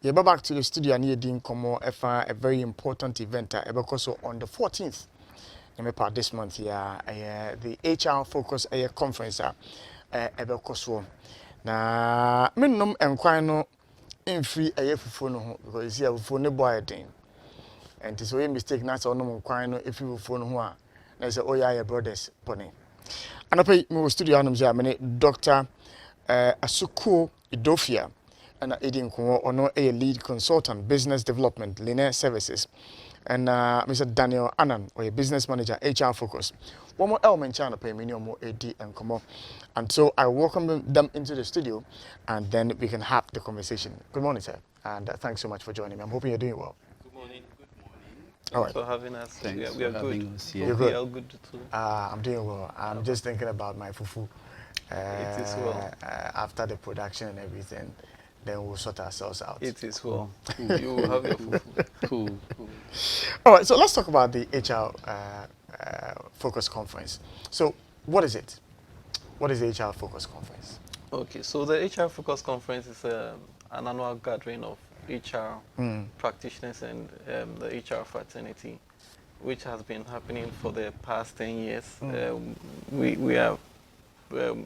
Yeah, back to the studio and doing a very important event so on the 14th. This month here, the HR Focus conference so. Na minimum enquire in free fufu because here fufu no boy thing. And so a mistake na so no enquire no if you fufu no ho a na say oh yeah brothers pony. And I pay my studio anum say Dr. Asuquo Udofia and Edin Kumo ono a lead consultant business development linear services and Mr. Daniel Annang or a business manager HR Focus. One more element channel pay me more AD and come and so I welcome them into the studio and then we can have the conversation. Good morning, sir, and thanks so much for joining me. I'm hoping you're doing well. Good morning. Good morning. All right. Thanks for having us. Thanks we are for good. having us here. You're good. We are good too. I'm doing well. I'm just thinking about my fufu. It is well. After the production and everything, then we'll sort ourselves out. It is well. You will have your fufu. Cool. All right, so let's talk about the HR Focus Conference. So, what is it? What is the HR Focus Conference? Okay, so the HR Focus Conference is an annual gathering of HR practitioners and the HR fraternity, which has been happening for the past 10 years. We are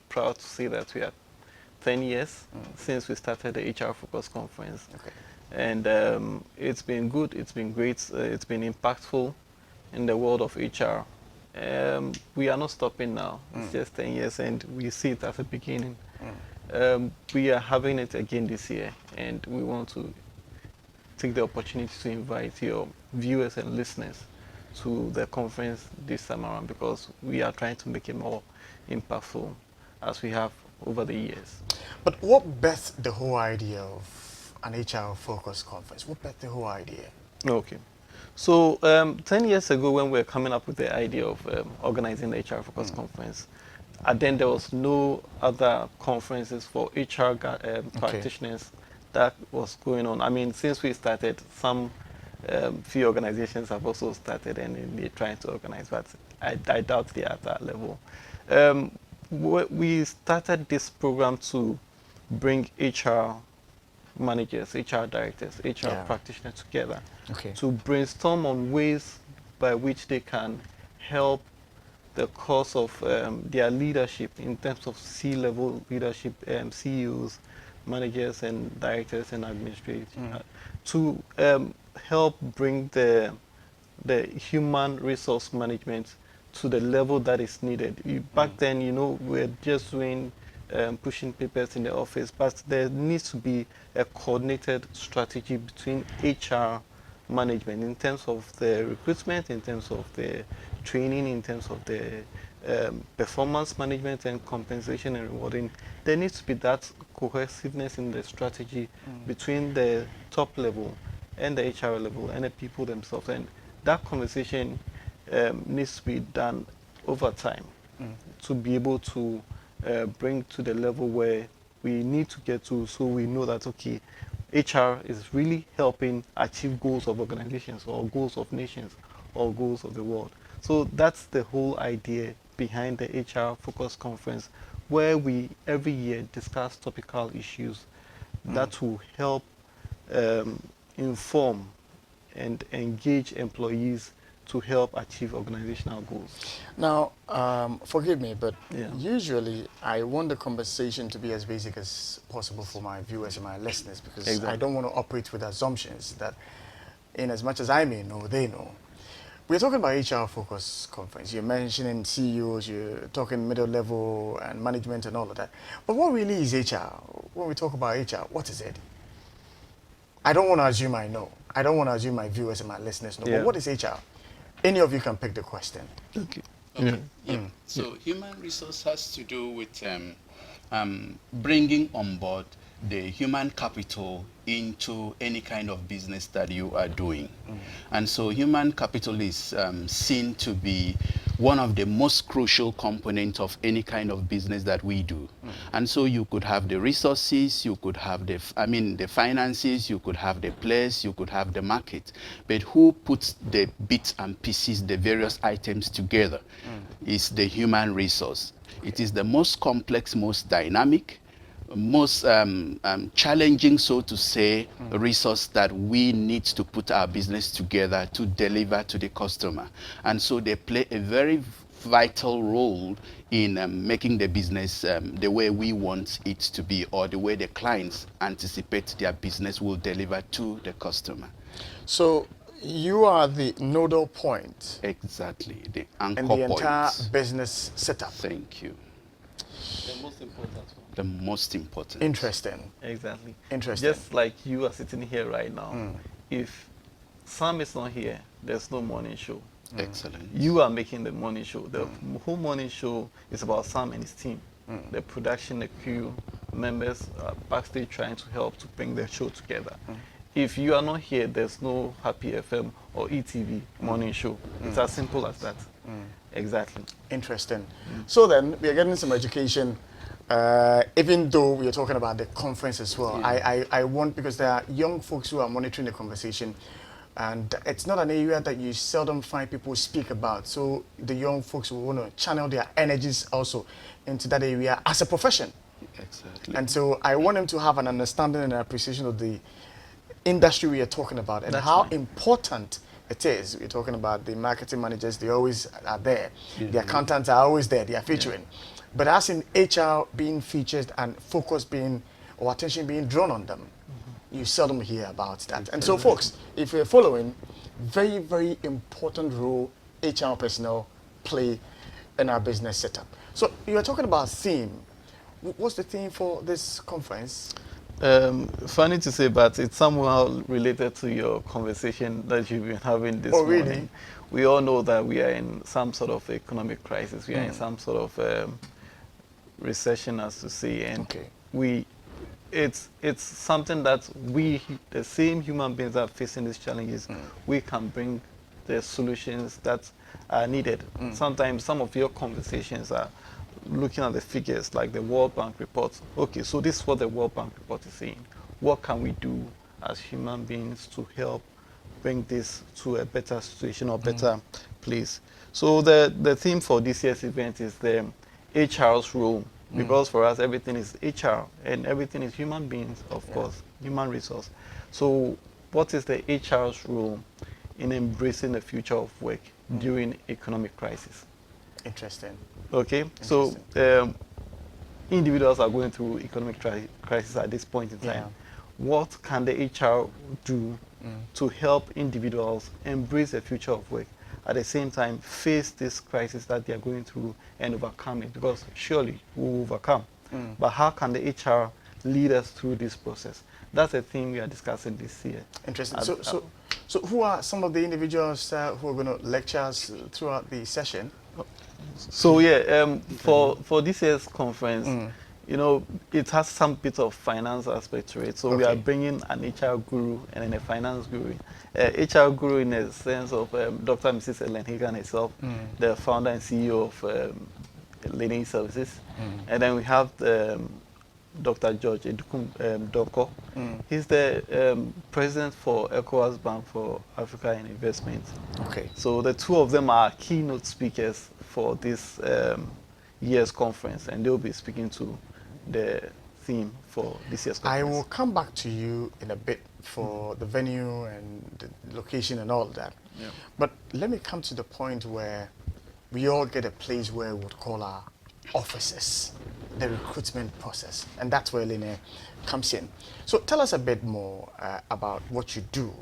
proud to say that we are 10 years since we started the HR Focus Conference. Okay. And it's been good, it's been great, it's been impactful in the world of HR. We are not stopping now, it's just 10 years and we see it as a beginning. We are having it again this year and we want to take the opportunity to invite your viewers and listeners to the conference this time around because we are trying to make it more impactful as we have over the years. But what birthed the whole idea of an HR Focus Conference? What birthed the whole idea? Okay. So 10 years ago when we were coming up with the idea of organizing the HR Focus Conference, and then there was no other conferences for HR practitioners that was going on. I mean, since we started, some few organizations have also started and they're trying to organize, but I doubt they are at that level. We started this program to bring HR managers, HR directors, HR practitioners together to brainstorm on ways by which they can help the cause of their leadership in terms of C-level leadership, CEOs, managers and directors and administrators, to help bring the human resource management to the level that is needed. Back then, you know, we're just doing pushing papers in the office, but there needs to be a coordinated strategy between HR management in terms of the recruitment, in terms of the training, in terms of the performance management and compensation and rewarding. There needs to be that cohesiveness in the strategy between the top level and the HR level and the people themselves. And that conversation needs to be done over time to be able to bring to the level where we need to get to, so we know that, okay, HR is really helping achieve goals of organizations or goals of nations or goals of the world. So that's the whole idea behind the HR Focus Conference, where we every year discuss topical issues that will help inform and engage employees to help achieve organizational goals. Now, forgive me, but usually I want the conversation to be as basic as possible for my viewers and my listeners because I don't want to operate with assumptions that in as much as I may know, they know. We're talking about HR Focus Conference. You're mentioning CEOs, you're talking middle level and management and all of that. But what really is HR? When we talk about HR, what is it? I don't want to assume I know. I don't want to assume my viewers and my listeners know. But what is HR? Any of you can pick the question. Okay. So human resource has to do with bringing on board the human capital into any kind of business that you are doing. And so human capital is seen to be one of the most crucial components of any kind of business that we do. And so you could have the resources, you could have the finances, you could have the players, you could have the market. But who puts the bits and pieces, the various items together is the human resource. It is the most complex, most dynamic, most challenging, so to say, resource that we need to put our business together to deliver to the customer. And so they play a very vital role in making the business the way we want it to be, or the way the clients anticipate their business will deliver to the customer. So you are the nodal point. Exactly, the anchor and the point. entire business setup. Thank you. The most important one. The most important. Interesting. Exactly. Interesting. Just like you are sitting here right now, if Sam is not here, there's no morning show. Excellent. You are making the morning show. The whole morning show is about Sam and his team. The production, the crew, members are backstage trying to help to bring the show together. If you are not here, there's no Happy FM or ETV morning show. It's as simple as that. Exactly. Interesting. So then, we are getting some education, even though we are talking about the conference as well. Yeah. I want, because there are young folks who are monitoring the conversation, and it's not an area that you seldom find people speak about. So the young folks will want to channel their energies also into that area as a profession. Exactly. And so I want them to have an understanding and appreciation of the industry we are talking about, and That's how right. important it is. We're talking about the marketing managers, they always are there. The accountants are always there, they are featuring. But as in HR being featured and focus being, or attention being drawn on them, you seldom hear about that. And so folks, if you're following, very, very important role HR personnel play in our business setup. So you are talking about theme. What's the theme for this conference? Funny to say, but it's somehow related to your conversation that you've been having this morning. Really? We all know that we are in some sort of economic crisis. We are in some sort of recession, as to say, and it's something that we, the same human beings that are facing these challenges, we can bring the solutions that are needed. Sometimes some of your conversations are looking at the figures, like the World Bank report. Okay, so this is what the World Bank report is saying. What can we do as human beings to help bring this to a better situation or better place? So the theme for this year's event is the HR's role, because for us everything is HR and everything is human beings, of course, human resource. So what is the HR's role in embracing the future of work during economic crisis? Interesting. Okay, so individuals are going through economic crisis at this point in time. Yeah. What can the HR do to help individuals embrace the future of work, at the same time face this crisis that they are going through and overcome it? Because surely we will overcome. But how can the HR lead us through this process? That's a theme we are discussing this year. Interesting. So who are some of the individuals who are going to lecture us throughout the session? So yeah, for this year's conference, you know, it has some bit of finance aspect to it. So we are bringing an HR guru and then a finance guru. HR guru in the sense of Dr. and Mrs. Ellen Hagan herself, the founder and CEO of Learning Services. And then we have Dr. George Edukum Doko. He's the president for ECOWAS Bank for Africa and Investment. Okay. So the two of them are keynote speakers for this year's conference, and they'll be speaking to the theme for this year's conference. I will come back to you in a bit for the venue and the location and all that. Yeah. But let me come to the point where we all get a place where we would call our offices, the recruitment process, and that's where Lene comes in. So tell us a bit more about what you do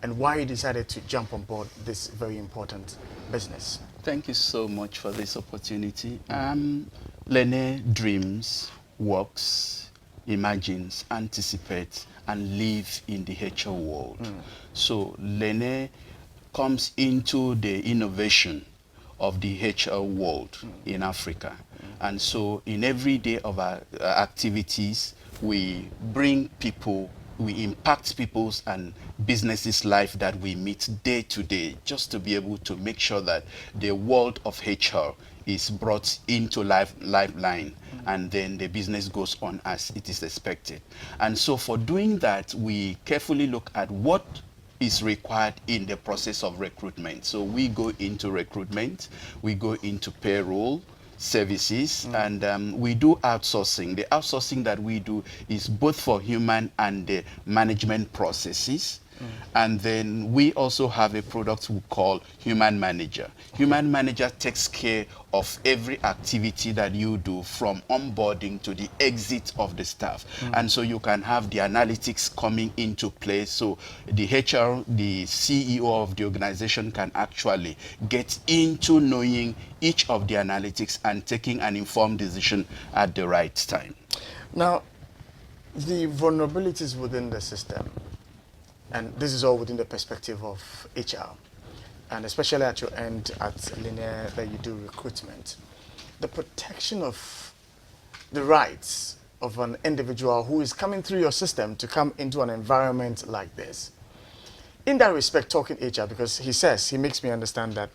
and why you decided to jump on board this very important business. Thank you so much for this opportunity. Lene dreams, works, imagines, anticipates, and lives in the HR world. So Lene comes into the innovation of the HR world in Africa. And so in every day of our activities, we bring people, we impact people's and businesses' life that we meet day to day, just to be able to make sure that the world of HR is brought into lifeline, and then the business goes on as it is expected. And so for doing that, we carefully look at what is required in the process of recruitment. So we go into recruitment, we go into payroll, services, and we do outsourcing. The outsourcing that we do is both for human and the management processes. And then we also have a product we call Human Manager. Human Manager takes care of every activity that you do from onboarding to the exit of the staff. And so you can have the analytics coming into play. So the HR, the CEO of the organization can actually get into knowing each of the analytics and taking an informed decision at the right time. Now, the vulnerabilities within the system, and this is all within the perspective of HR, and especially at your end at Linear that you do recruitment, the protection of the rights of an individual who is coming through your system to come into an environment like this. In that respect, talking HR, because he makes me understand that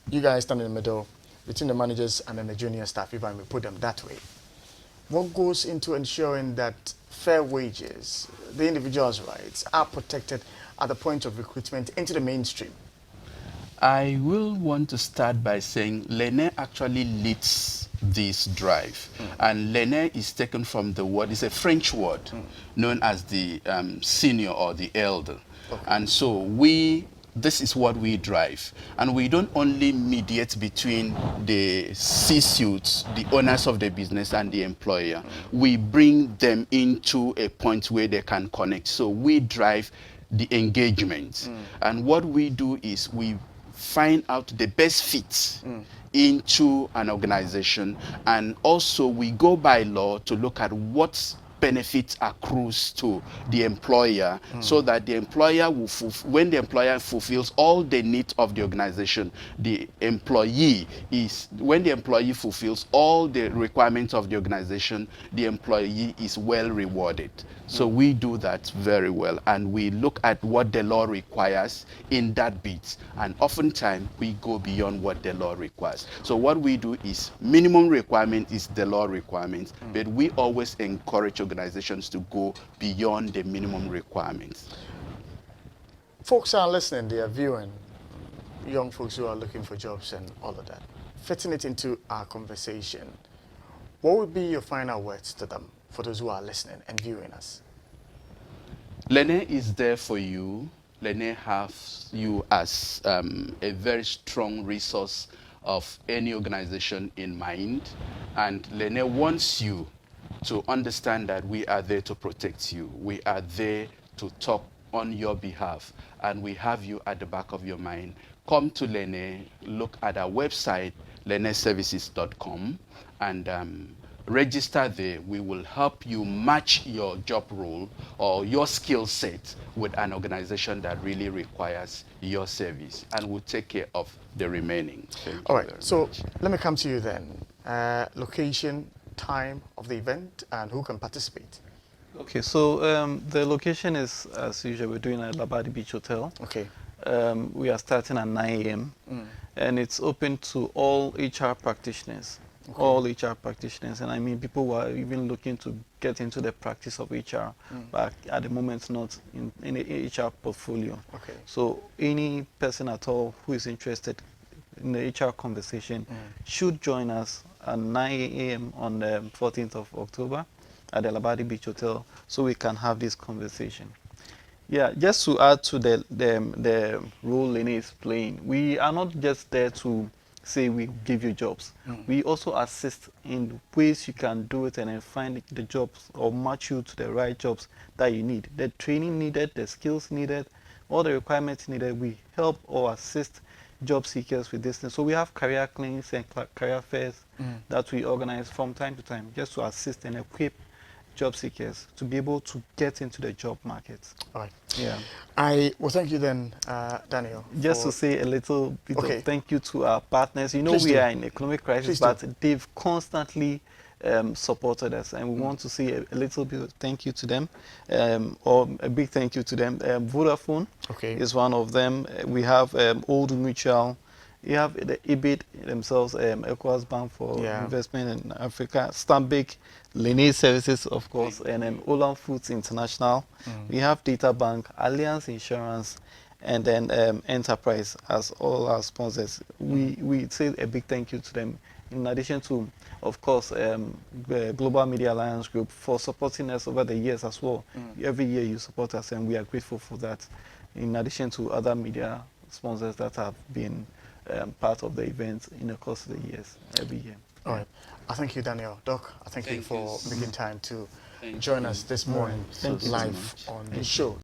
you guys stand in the middle between the managers and then the junior staff, if I may put them that way. What goes into ensuring that fair wages, the individual's rights, are protected at the point of recruitment into the mainstream? I will want to start by saying Lene actually leads this drive. And Lene is taken from the word, it's a French word, known as the senior or the elder. Okay. And so this is what we drive. And we don't only mediate between the C-suites, the owners of the business and the employer. We bring them into a point where they can connect. So we drive the engagement. And what we do is we find out the best fit into an organization. And also we go by law to look at what benefits accrues to the employer, so that the employer will when the employer fulfills all the needs of the organization, when the employee fulfills all the requirements of the organization, the employee is well rewarded. So we do that very well, and we look at what the law requires in that bit, and oftentimes we go beyond what the law requires. So what we do is minimum requirement is the law requirements, but we always encourage organizations to go beyond the minimum requirements. Folks are listening, they are viewing, young folks who are looking for jobs and all of that. Fitting it into our conversation, what would be your final words to them, for those who are listening and viewing us? Lene is there for you. Lene has you as a very strong resource of any organization in mind. And Lene wants you to understand that we are there to protect you. We are there to talk on your behalf. And we have you at the back of your mind. Come to Lene, look at our website, leneservices.com, and register there. We will help you match your job role or your skill set with an organization that really requires your service, and we'll take care of the remaining. All right, so let me come to you then. Location, time of the event, and who can participate? Okay, so the location is, as usual, we're doing at Labadi Beach Hotel. Okay. We are starting at 9 a.m. And it's open to all HR practitioners. Okay. All HR practitioners, and I mean people who are even looking to get into the practice of HR, but at the moment not in the HR portfolio. Okay. So any person at all who is interested in the HR conversation should join us at 9 a.m. on the 14th of October at the Labadi Beach Hotel, so we can have this conversation. Yeah, just to add to the role Lene is playing, we are not just there to say we give you jobs. We also assist in ways you can do it and then find the jobs or match you to the right jobs that you need. The training needed, the skills needed, all the requirements needed. We help or assist job seekers with this. So we have career clinics and career fairs that we organize from time to time just to assist and equip job seekers to be able to get into the job market. All right. Yeah. I will thank you then, Daniel. Just to say a little bit of thank you to our partners. You know, Please we do. are in economic crisis, but they've constantly supported us, and we want to say a little bit of thank you to them, or a big thank you to them. Vodafone is one of them. We have Old Mutual. You have the EBIT themselves, ECOWAS Bank for Investment in Africa, Stanbic, Lene Services, of course, and then Olam Foods International. We have Data Bank, Alliance Insurance, and then Enterprise as all our sponsors. We say a big thank you to them. in addition to, of course, the Global Media Alliance Group for supporting us over the years as well. Every year you support us, and we are grateful for that. In addition to other media sponsors that have been part of the event in the course of the years, every year. All right. I thank you, Daniel. Doc, I thank you for making time to join us this morning Thank you live on the show.